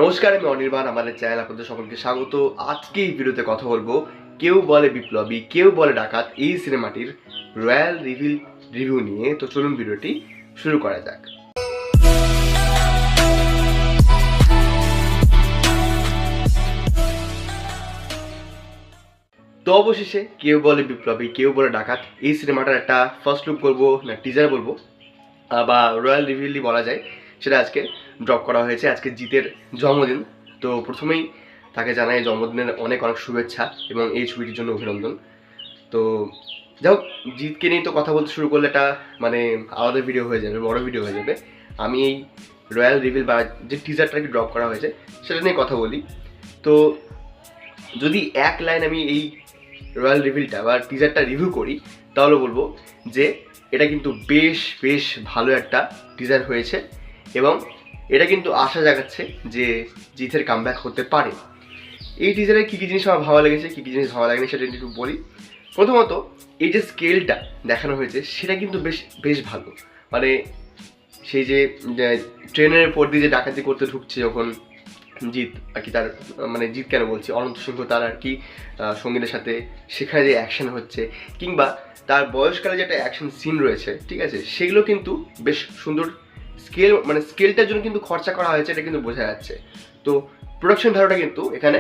নমস্কার, আমি অনির্বাণ। আমাদের চ্যানেল আপনাদের সকলকে স্বাগত। আজকে এই ভিডিওতে কথা বলবো কেউ বলে বিপ্লবী কেউ বলে ডাকাত এই সিনেমাটির রয়্যাল রিভিউ নিয়ে। তো চলুন ভিডিওটি শুরু করা যাক। তো অবশেষে কেউ বলে বিপ্লবী কেউ বলে ডাকাত এই সিনেমাটার একটা ফার্স্ট লুক বলবো না টিজার বলবো বা রয়্যাল রিভিউলি বলা যায়, সেটা আজকে ড্রপ করা হয়েছে। আজকে জিতের জন্মদিন। তো প্রথমেই তাকে জানাই জন্মদিনের অনেক অনেক শুভেচ্ছা এবং এই ছবিটির জন্য অভিনন্দন। তো যাই হোক, জিতকে নিয়ে তো কথা বলতে শুরু করলে এটা মানে আলাদা ভিডিও হয়ে যাবে, বড় ভিডিও হয়ে যাবে। আমি এই রয়্যাল রিভিল বা যে টিজারটাকে ড্রপ করা হয়েছে সেটা নিয়ে কথা বলি। তো যদি এক লাইন আমি এই রয়্যাল রিভিলটা বা টিজারটা রিভিউ করি তাহলে বলবো যে এটা কিন্তু বেশ বেশ ভালো একটা টিজার হয়েছে এবং এটা কিন্তু আশা জাগাচ্ছে যে জিতের কামব্যাক হতে পারে। এই টিজারে কী কী জিনিস আমার ভালো লেগেছে, কী কী জিনিস ভালো লাগেনি সেটা একটু বলি। প্রথমত এই যে স্কেলটা দেখানো হয়েছে সেটা কিন্তু বেশ বেশ ভালো। মানে সেই যে ট্রেনের উপর দিয়ে যে ডাকাতি করতে ঢুকছে যখন জিৎ আর কি, তার মানে জিৎ কেন বলছি, অনন্ত সিংহ তার আর কি সঙ্গীদের সাথে সেখানে যে অ্যাকশন হচ্ছে কিংবা তার বয়সকালে যে একটা অ্যাকশন সিন রয়েছে, ঠিক আছে, সেগুলো কিন্তু বেশ সুন্দর স্কেল, মানে স্কেলটার জন্য কিন্তু খরচা করা হয়েছে, এটা কিন্তু বোঝা যাচ্ছে। তো প্রোডাকশন ভ্যালুটা কিন্তু এখানে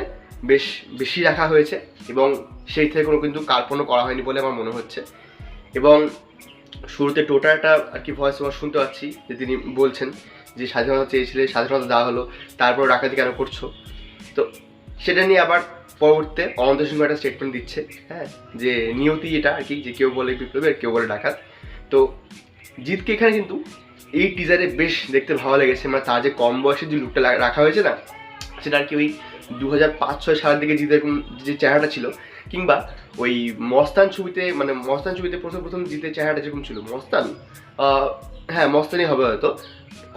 বেশ বেশি রাখা হয়েছে এবং সেই থেকে কোনো কিন্তু কার্পণ্য করা হয়নি বলে আমার মনে হচ্ছে। এবং শুরুতে টোটালটা আর কি ভয়েস ওভার শুনতে পাচ্ছি যে তিনি বলছেন যে স্বাধীনতা চেয়েছিলে, স্বাধীনতা দেওয়া হলো, তারপর ডাকাতি কেন করছো। তো সেটা নিয়ে আবার পরবর্তীতে অনন্ত সিংহ একটা স্টেটমেন্ট দিচ্ছে, হ্যাঁ, যে নিয়তি এটা আর কি, যে কেউ বলে বিপ্লবী আর কেউ বলে ডাকাত। তো জিতকে এখানে কিন্তু এই টিজারে বেশ দেখতে ভালো লেগেছে। মানে তার যে কম বয়সের যে লুকটা রাখা হয়েছে না, সেটা আর কি ওই 2005-06 সালের দিকে জিতের যে চেহারাটা ছিল, কিংবা ওই মস্তান ছবিতে, মানে মস্তান ছবিতে প্রথম জিতের চেহারাটা যেরকম ছিল, মস্তান, হ্যাঁ মস্তানই হবে হয়তো,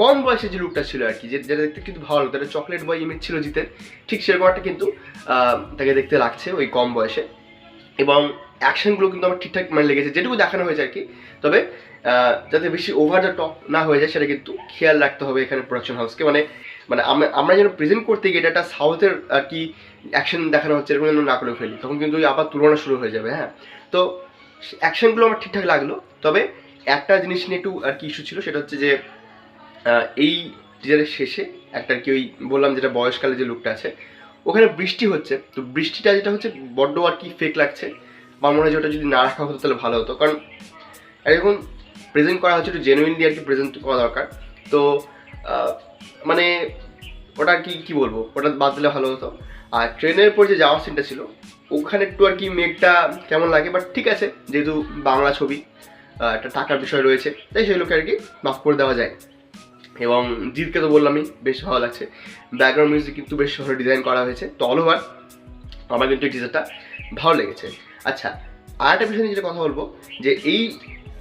কম বয়সে যে লুকটা ছিল আর কি, যেটা দেখতে কিন্তু ভালো লাগতো, একটা চকলেট বয় ইমেজ ছিল জিতের, ঠিক সেরকম একটা কিন্তু তাকে দেখতে লাগছে ওই কম বয়সে। এবং অ্যাকশনগুলো কিন্তু আমার ঠিকঠাক মানে লেগেছে যেটুকু দেখানো হয়েছে আর কি। তবে যাতে বেশি ওভার দ্য টপ না হয়ে যায় সেটা কিন্তু খেয়াল রাখতে হবে এখানে প্রোডাকশন হাউসকে। মানে মানে আমরা যেন প্রেজেন্ট করতে গিয়ে এটা একটা সাউথের আর কি অ্যাকশন দেখানো হচ্ছে এরকম যেন না করে ফেলি, তখন কিন্তু আবার তুলনা শুরু হয়ে যাবে। হ্যাঁ, তো অ্যাকশনগুলো আমার ঠিকঠাক লাগলো। তবে একটা জিনিস নিয়ে একটু আর কি ইস্যু ছিল, সেটা হচ্ছে যে এই টিজারের শেষে একটা আর কি ওই বললাম যেটা বয়সকালে যে লুকটা আছে, ওখানে বৃষ্টি হচ্ছে। তো বৃষ্টিটা যেটা হচ্ছে বড্ড আর কি ফেক লাগছে। আমার মনে হয় যে ওটা যদি না রাখা হতো তাহলে ভালো হতো, কারণ এখন প্রেজেন্ট করা হচ্ছে একটু জেনুইনলি আর কি প্রেজেন্ট করা দরকার। তো মানে ওটা আর কি কী বলবো, ওটা বাদ দিলে ভালো হতো। আর ট্রেনের পর যে যাওয়ার সিনটা ছিল ওখানে একটু আর কি মেঘটা কেমন লাগে, বাট ঠিক আছে, যেহেতু বাংলা ছবি, একটা টাকার বিষয় রয়েছে, তাই সেগুলোকে আর কি মাফ করে দেওয়া যায়। এবং জিতকে তো বললামই বেশ ভালো লাগছে, ব্যাকগ্রাউন্ড মিউজিক কিন্তু বেশ ভালো ডিজাইন করা হয়েছে। তো অল ওভার আমার কিন্তু এই টিজারটা ভালো লেগেছে। আচ্ছা, আর একটা বিষয় নিয়ে যেটা কথা বলবো, যে এই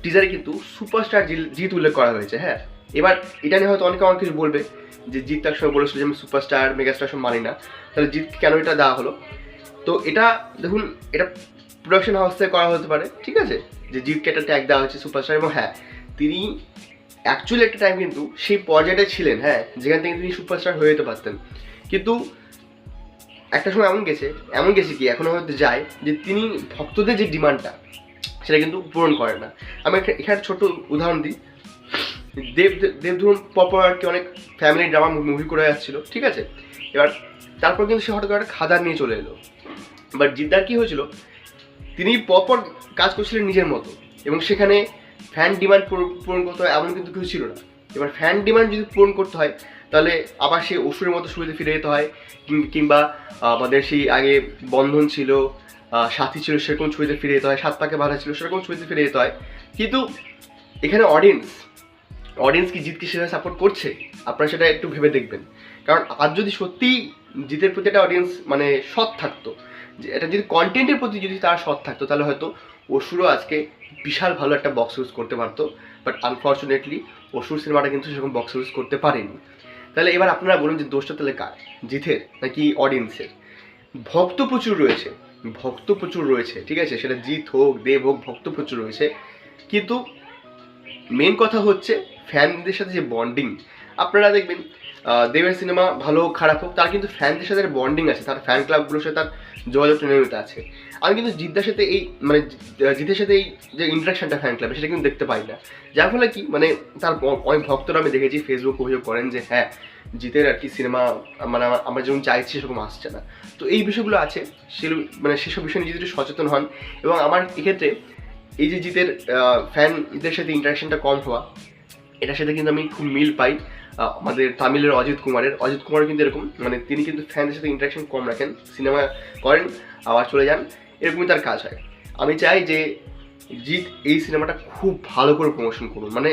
টিজারে কিন্তু সুপারস্টার জিত উল্লেখ করা হয়েছে। হ্যাঁ, এবার এটা নিয়ে হয়তো অনেকে অনেক কিছু বলবে যে জিত তার সময় বলেছিল যে আমি সুপারস্টার মেগাস্টার সব মানি না, তাহলে জিত কেন এটা দেওয়া হলো। তো এটা দেখুন, এটা প্রোডাকশন হাউস থেকে করা হতে পারে, ঠিক আছে, যে জিতকে একটা ট্যাগ দেওয়া হয়েছে সুপারস্টার। এবং হ্যাঁ, তিনি অ্যাকচুয়ালি একটা টাইম কিন্তু সেই পর্যায়টা ছিলেন, হ্যাঁ, যেখান থেকে তিনি সুপারস্টার হয়ে যেতে পারতেন। কিন্তু একটা সময় এমন গেছে কি এখনো হয়তো যায় যে তিনি ভক্তদের যে ডিমান্ডটা সেটা কিন্তু পূরণ করে না। আমি এখানে ছোট উদাহরণ দিই। দেব ধরুন পরপর আর কি অনেক ফ্যামিলি ড্রামা মুভি করে যাচ্ছিল, ঠিক আছে, এবার তারপর কিন্তু সে হঠাৎ করে একটা খাদার নিয়ে চলে এলো। বাট জিদ্দার কী হয়েছিল, তিনি পরপর কাজ করছিলেন নিজের মতো এবং সেখানে ফ্যান ডিমান্ড পূরণ করতে হয় এমন কিন্তু কিছু ছিল না। এবার ফ্যান ডিমান্ড যদি পূরণ করতে হয় তাহলে আবার সেই অসুরের মতো ছবিতে ফিরে যেতে হয়, কিংবা আমাদের সেই আগে বন্ধন ছিল, সাথী ছিল, সেরকম ছবিতে ফিরে যেতে হয়, সাত পাকে বাধা ছিল, সেরকম ছবিতে ফিরে যেতে হয়। কিন্তু এখানে অডিয়েন্স কি জিতকে সেভাবে সাপোর্ট করছে, আপনারা সেটা একটু ভেবে দেখবেন। কারণ আজ যদি সত্যিই জিতের প্রতি একটা অডিয়েন্স মানে সৎ থাকতো, যে এটা যদি কন্টেন্টের প্রতি যদি তারা সৎ থাকতো, তাহলে হয়তো অসুরও আজকে বিশাল ভালো একটা বক্স ইউজ করতে পারতো। বাট আনফর্চুনেটলি অসুর সিনেমাটা কিন্তু সেরকম বক্স ইউজ করতে পারেনি। তাহলে এবার আপনারা বলুন যে দোষটা তাহলে কার, জিতের নাকি অডিয়েন্সের? ভক্ত প্রচুর রয়েছে, ঠিক আছে, সেটা জিত হোক দেব হোক, ভক্ত প্রচুর রয়েছে। কিন্তু মেন কথা হচ্ছে ফ্যানদের সাথে যে বন্ডিং, আপনারা দেখবেন দেবের সিনেমা ভালো হোক খারাপ হোক, তার কিন্তু ফ্যানদের সাথে বন্ডিং আছে, তার ফ্যান ক্লাবগুলোর সাথে তার যোগাযোগটা নিয়মিত আছে। আমি কিন্তু জিদ্দার সাথে এই মানে জিতের সাথে এই যে ইন্টারাকশনটা ফ্যান ক্লাবে সেটা কিন্তু দেখতে পাই না, যার ফলে কি মানে তার অনেক ভক্তরা আমি দেখেছি ফেসবুক অভিযোগ করেন যে হ্যাঁ জিতের আর কি সিনেমা মানে আমরা যেমন চাইছি সেরকম আসছে না। তো এই বিষয়গুলো আছে, সেগুলো মানে সেসব বিষয় নিয়ে যদি সচেতন হন, এবং আমার এক্ষেত্রে এই যে জিতের ফ্যানদের সাথে ইন্টারাকশনটা কম হওয়া, এটার সাথে কিন্তু আমি খুব মিল পাই আমাদের তামিলের অজিত কুমার কিন্তু এরকম, মানে তিনি কিন্তু ফ্যানদের সাথে ইন্টারাকশন কম রাখেন, সিনেমা করেন আবার চলে যান, এরকমই তার কাজ হয়। আমি চাই যে জিৎ এই সিনেমাটা খুব ভালো করে প্রমোশন করুন, মানে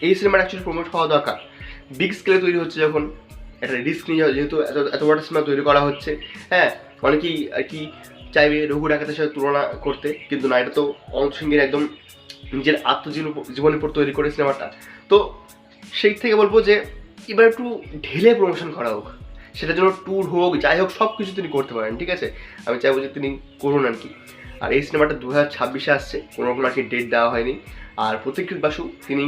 এই সিনেমাটা অ্যাকচুয়ালি প্রমোট হওয়া দরকার, বিগ স্কেলে তৈরি হচ্ছে যখন, একটা রিস্ক নিয়ে যেহেতু এত বড় সিনেমা তৈরি করা হচ্ছে, হ্যাঁ অনেকেই আর কি চাইবে রঘু ডাকাতের সাথে তুলনা করতে, কিন্তু না, এটা তো অনন্ত সিংহের একদম নিজের জীবনের উপর তৈরি করে সিনেমাটা। তো সেই থেকে বলবো যে এবার একটু ঢেলে প্রমোশন করা হোক, সেটার জন্য ট্যুর হোক যাই হোক সব কিছু তিনি করতে পারেন, ঠিক আছে, আমি চাইবো যে তিনি করুন আর কি। আর এই সিনেমাটা 2026-এ আসছে, কোনো রকম আর কি ডেট দেওয়া হয়নি। আর প্রতীক্ষিত বাসু তিনি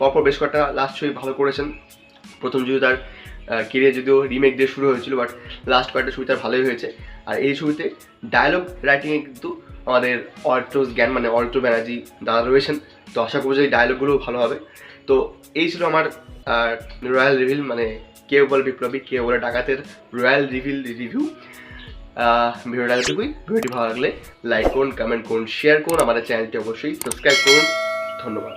পরপর বেশ কয়েকটা লাস্ট ছবি ভালো করেছেন, প্রথম যদিও তার কেরিয়ার যদিও রিমেক দিয়ে শুরু হয়েছিল, বাট লাস্ট কয়েকটা ছবি তার ভালোই হয়েছে। আর এই ছবিতে ডায়লগ রাইটিংয়ে কিন্তু আমাদের অল্টো ব্যানার্জি দাদা রয়েছেন, তো আশা করবো যে এই ডায়লগগুলো ভালো হবে। তো এই ছিল আমার রয়্যাল রিভিল, মানে কেউ বলে বিপ্লবী কেউ বলে ডাকাতের রয়্যাল রিভিউ। ভিডিওটা এতটুকুই, ভিডিওটি ভালো লাগলে লাইক করুন, কমেন্ট করুন, শেয়ার করুন, আমাদের চ্যানেলটি অবশ্যই সাবস্ক্রাইব করুন। ধন্যবাদ।